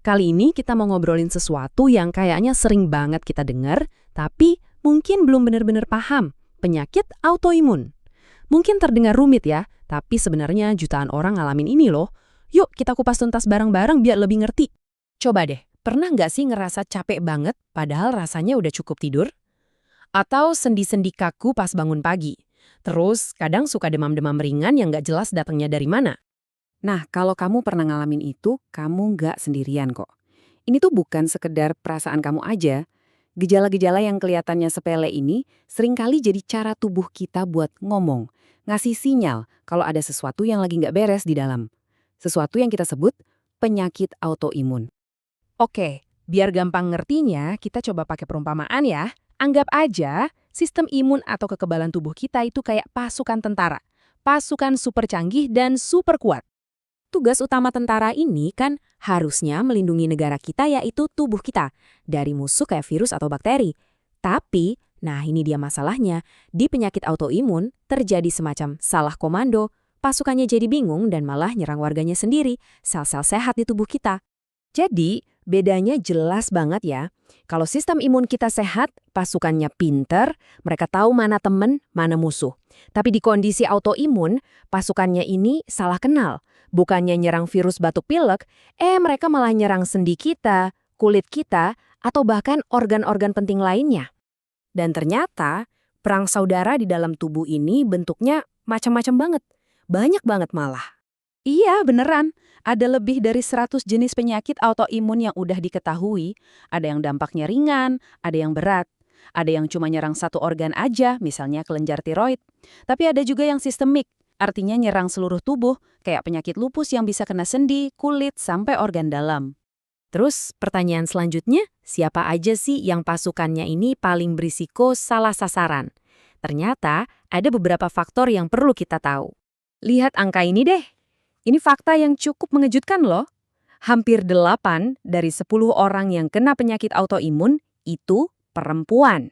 Kali ini kita mau ngobrolin sesuatu yang kayaknya sering banget kita dengar, tapi mungkin belum benar-benar paham. Penyakit autoimun. Mungkin terdengar rumit ya, tapi sebenarnya jutaan orang ngalamin ini loh. Yuk kita kupas tuntas bareng-bareng biar lebih ngerti. Coba deh, pernah nggak sih ngerasa capek banget padahal rasanya udah cukup tidur? Atau sendi-sendi kaku pas bangun pagi? Terus kadang suka demam-demam ringan yang nggak jelas datangnya dari mana? Nah, kalau kamu pernah ngalamin itu, kamu nggak sendirian kok. Ini tuh bukan sekedar perasaan kamu aja. Gejala-gejala yang kelihatannya sepele ini seringkali jadi cara tubuh kita buat ngomong, ngasih sinyal kalau ada sesuatu yang lagi nggak beres di dalam. Sesuatu yang kita sebut penyakit autoimun. Oke, biar gampang ngertinya, kita coba pakai perumpamaan ya. Anggap aja sistem imun atau kekebalan tubuh kita itu kayak pasukan tentara. Pasukan super canggih dan super kuat. Tugas utama tentara ini kan harusnya melindungi negara kita yaitu tubuh kita dari musuh kayak virus atau bakteri. Tapi, nah ini dia masalahnya, di penyakit autoimun terjadi semacam salah komando, pasukannya jadi bingung dan malah nyerang warganya sendiri, sel-sel sehat di tubuh kita. Jadi, bedanya jelas banget ya. Kalau sistem imun kita sehat, pasukannya pinter, mereka tahu mana temen, mana musuh. Tapi di kondisi autoimun, pasukannya ini salah kenal. Bukannya nyerang virus batuk pilek, mereka malah nyerang sendi kita, kulit kita, atau bahkan organ-organ penting lainnya. Dan ternyata, perang saudara di dalam tubuh ini bentuknya macam-macam banget. Banyak banget malah. Iya, beneran. Ada lebih dari 100 jenis penyakit autoimun yang udah diketahui. Ada yang dampaknya ringan, ada yang berat. Ada yang cuma nyerang satu organ aja, misalnya kelenjar tiroid. Tapi ada juga yang sistemik, artinya nyerang seluruh tubuh, kayak penyakit lupus yang bisa kena sendi, kulit, sampai organ dalam. Terus pertanyaan selanjutnya, siapa aja sih yang pasukannya ini paling berisiko salah sasaran? Ternyata ada beberapa faktor yang perlu kita tahu. Lihat angka ini deh. Ini fakta yang cukup mengejutkan loh. Hampir 8 dari 10 orang yang kena penyakit autoimun itu perempuan.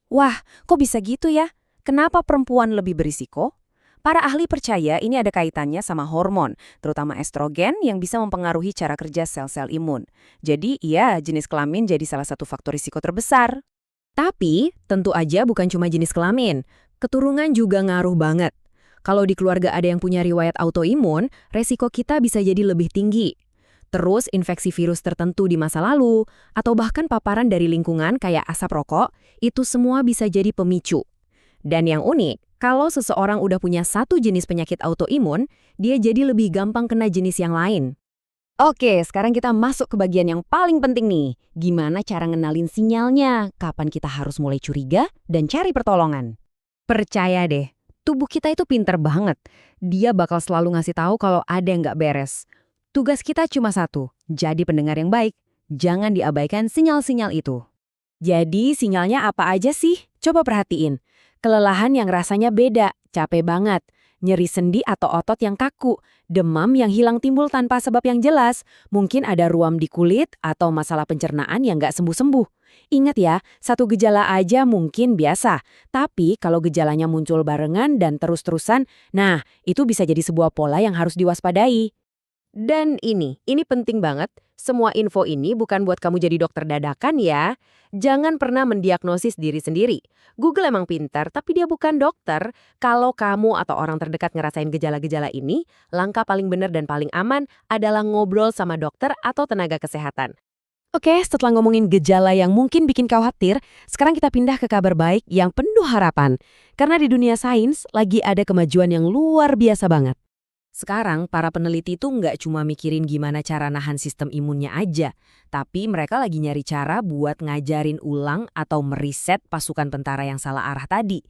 Wah, kok bisa gitu ya? Kenapa perempuan lebih berisiko? Para ahli percaya ini ada kaitannya sama hormon, terutama estrogen yang bisa mempengaruhi cara kerja sel-sel imun. Jadi, iya, jenis kelamin jadi salah satu faktor risiko terbesar. Tapi, tentu aja bukan cuma jenis kelamin. Keturunan juga ngaruh banget. Kalau di keluarga ada yang punya riwayat autoimun, resiko kita bisa jadi lebih tinggi. Terus infeksi virus tertentu di masa lalu, atau bahkan paparan dari lingkungan kayak asap rokok, itu semua bisa jadi pemicu. Dan yang unik, kalau seseorang udah punya satu jenis penyakit autoimun, dia jadi lebih gampang kena jenis yang lain. Oke, sekarang kita masuk ke bagian yang paling penting nih. Gimana cara ngenalin sinyalnya? Kapan kita harus mulai curiga dan cari pertolongan? Percaya deh. Tubuh kita itu pinter banget. Dia bakal selalu ngasih tahu kalau ada yang nggak beres. Tugas kita cuma satu, jadi pendengar yang baik. Jangan diabaikan sinyal-sinyal itu. Jadi sinyalnya apa aja sih? Coba perhatiin. Kelelahan yang rasanya beda, capek banget. Nyeri sendi atau otot yang kaku. Demam yang hilang timbul tanpa sebab yang jelas. Mungkin ada ruam di kulit atau masalah pencernaan yang nggak sembuh-sembuh. Ingat ya, satu gejala aja mungkin biasa. Tapi kalau gejalanya muncul barengan dan terus-terusan, nah itu bisa jadi sebuah pola yang harus diwaspadai. Dan ini penting banget. Semua info ini bukan buat kamu jadi dokter dadakan ya. Jangan pernah mendiagnosis diri sendiri. Google emang pintar, tapi dia bukan dokter. Kalau kamu atau orang terdekat ngerasain gejala-gejala ini, langkah paling benar dan paling aman adalah ngobrol sama dokter atau tenaga kesehatan. Oke, setelah ngomongin gejala yang mungkin bikin khawatir, sekarang kita pindah ke kabar baik yang penuh harapan. Karena di dunia sains lagi ada kemajuan yang luar biasa banget. Sekarang, para peneliti itu nggak cuma mikirin gimana cara nahan sistem imunnya aja, tapi mereka lagi nyari cara buat ngajarin ulang atau meriset pasukan tentara yang salah arah tadi.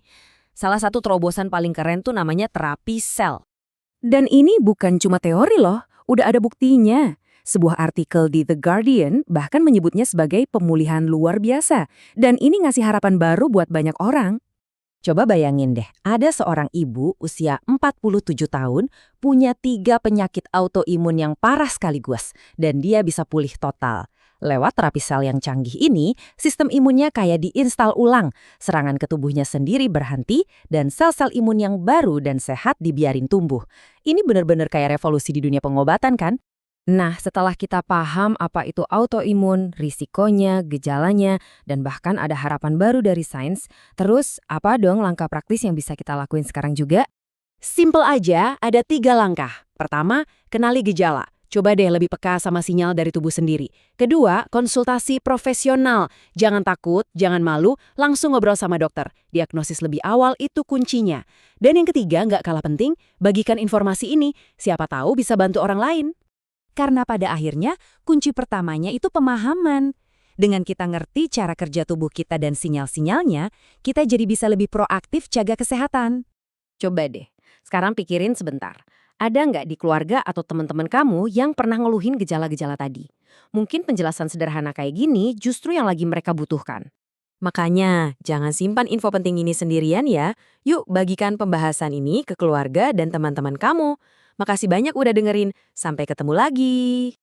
Salah satu terobosan paling keren tuh namanya terapi sel. Dan ini bukan cuma teori loh, udah ada buktinya. Sebuah artikel di The Guardian bahkan menyebutnya sebagai pemulihan luar biasa. Dan ini ngasih harapan baru buat banyak orang. Coba bayangin deh, ada seorang ibu usia 47 tahun punya 3 penyakit autoimun yang parah sekaligus dan dia bisa pulih total. Lewat terapi sel yang canggih ini, sistem imunnya kayak diinstal ulang, serangan ke tubuhnya sendiri berhenti dan sel-sel imun yang baru dan sehat dibiarin tumbuh. Ini benar-benar kayak revolusi di dunia pengobatan kan? Nah, setelah kita paham apa itu autoimun, risikonya, gejalanya, dan bahkan ada harapan baru dari sains, terus apa dong langkah praktis yang bisa kita lakuin sekarang juga? Simple aja, ada 3 langkah. Pertama, kenali gejala. Coba deh lebih peka sama sinyal dari tubuh sendiri. Kedua, konsultasi profesional. Jangan takut, jangan malu, langsung ngobrol sama dokter. Diagnosis lebih awal itu kuncinya. Dan yang ketiga, nggak kalah penting, bagikan informasi ini. Siapa tahu bisa bantu orang lain. Karena pada akhirnya, kunci pertamanya itu pemahaman. Dengan kita ngerti cara kerja tubuh kita dan sinyal-sinyalnya, kita jadi bisa lebih proaktif jaga kesehatan. Coba deh, sekarang pikirin sebentar. Ada nggak di keluarga atau teman-teman kamu yang pernah ngeluhin gejala-gejala tadi? Mungkin penjelasan sederhana kayak gini justru yang lagi mereka butuhkan. Makanya, jangan simpan info penting ini sendirian ya. Yuk bagikan pembahasan ini ke keluarga dan teman-teman kamu. Makasih banyak udah dengerin. Sampai ketemu lagi.